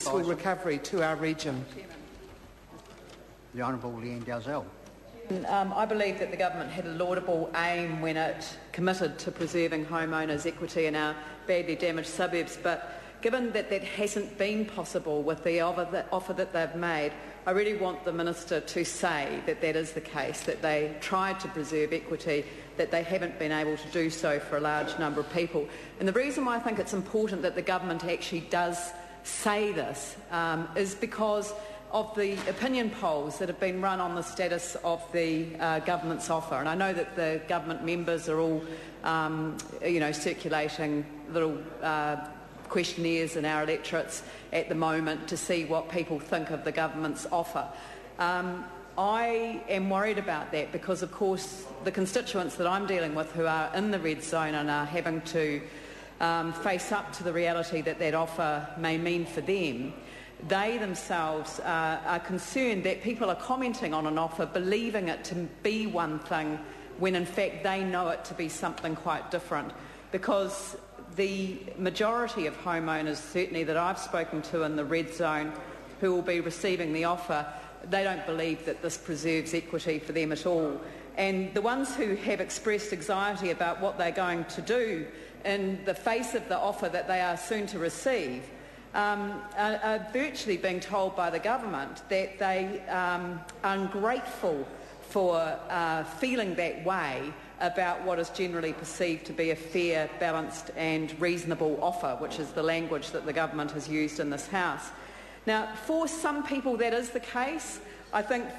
recovery to our region. The Honourable Leanne Dalzell. I believe that the government had a laudable aim when it committed to preserving homeowners' equity in our badly damaged suburbs, but given that that hasn't been possible with the offer that they've made, I really want the Minister to say that that is the case, that they tried to preserve equity, that they haven't been able to do so for a large number of people. And the reason why I think it's important that the government actually does say this is because of the opinion polls that have been run on the status of the government's offer. And I know that the government members are all, circulating little questionnaires in our electorates at the moment to see what people think of the government's offer. I am worried about that because, of course, the constituents that I'm dealing with who are in the red zone and are having to face up to the reality that that offer may mean for them, they themselves are concerned that people are commenting on an offer, believing it to be one thing, when in fact they know it to be something quite different. Because the majority of homeowners, certainly that I've spoken to in the red zone, who will be receiving the offer, they don't believe that this preserves equity for them at all. And the ones who have expressed anxiety about what they're going to do in the face of the offer that they are soon to receive are virtually being told by the government that they are ungrateful for feeling that way about what is generally perceived to be a fair, balanced and reasonable offer, which is the language that the government has used in this House. Now, for some people that is the case. I think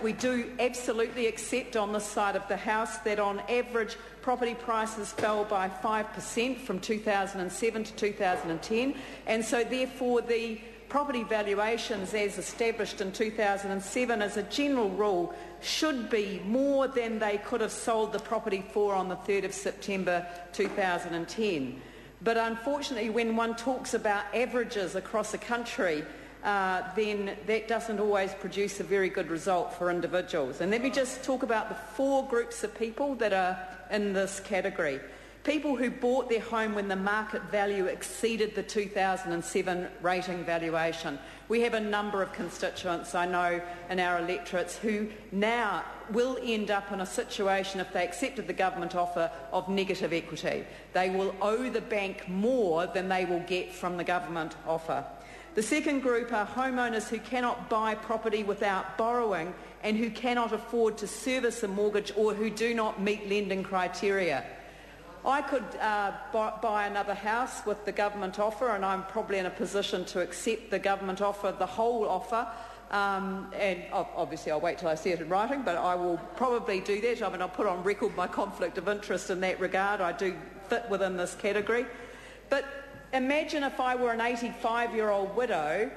we do absolutely accept on this side of the House that on average property prices fell by 5% from 2007 to 2010, and so therefore the property valuations as established in 2007 as a general rule should be more than they could have sold the property for on the 3rd of September 2010. But unfortunately, when one talks about averages across a country, then that doesn't always produce a very good result for individuals. And let me just talk about the 4 groups of people that are in this category. People who bought their home when the market value exceeded the 2007 rating valuation. We have a number of constituents, I know, in our electorates who now will end up in a situation, if they accepted the government offer, of negative equity. They will owe the bank more than they will get from the government offer. The second group are homeowners who cannot buy property without borrowing and who cannot afford to service a mortgage or who do not meet lending criteria. I could buy another house with the government offer, and I'm probably in a position to accept the government offer, the whole offer, and obviously I'll wait till I see it in writing, but I will probably do that. I mean, I'll put on record my conflict of interest in that regard. I do fit within this category. But imagine if I were an 85-year-old widow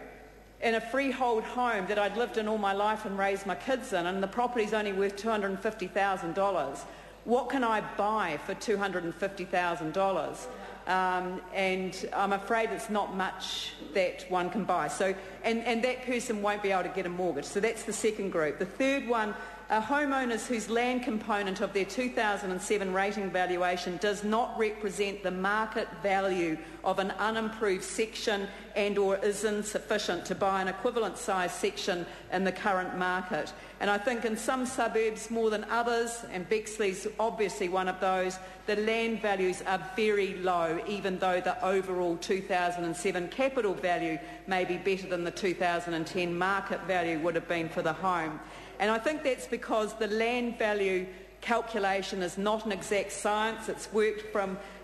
in a freehold home that I'd lived in all my life and raised my kids in, and the property's only worth $250,000. What can I buy for $250,000? And I'm afraid it's not much that one can buy. So, and that person won't be able to get a mortgage. So that's the second group. The third one are homeowners whose land component of their 2007 rating valuation does not represent the market value of an unimproved section and or is insufficient to buy an equivalent size section in the current market. And I think in some suburbs more than others, and Bexley's obviously one of those, the land values are very low, even though the overall 2007 capital value may be better than the 2010 market value would have been for the home. And I think that's because the land value calculation is not an exact science. It's worked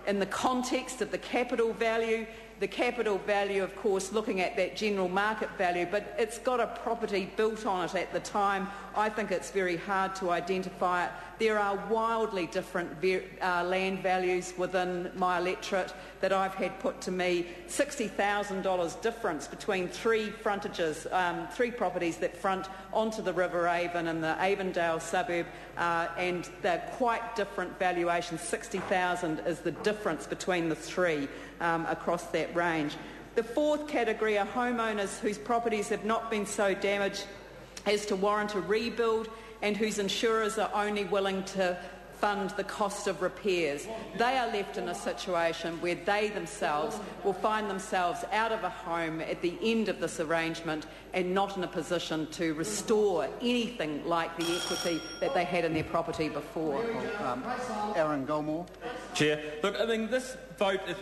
in the context of the capital value. The capital value, of course, looking at that general market value, but it's got a property built on it at the time. I think it's very hard to identify it. There are wildly different land values within my electorate that I've had put to me. $60,000 difference between three properties that front onto the River Avon in the Avondale suburb, and they're quite different valuations. $60,000 is the difference between the three across that range. The fourth category are homeowners whose properties have not been so damaged as to warrant a rebuild and whose insurers are only willing to fund the cost of repairs. They are left in a situation where they themselves will find themselves out of a home at the end of this arrangement and not in a position to restore anything like the equity that they had in their property before. Aaron Gilmore. Chair, look, I mean, this vote is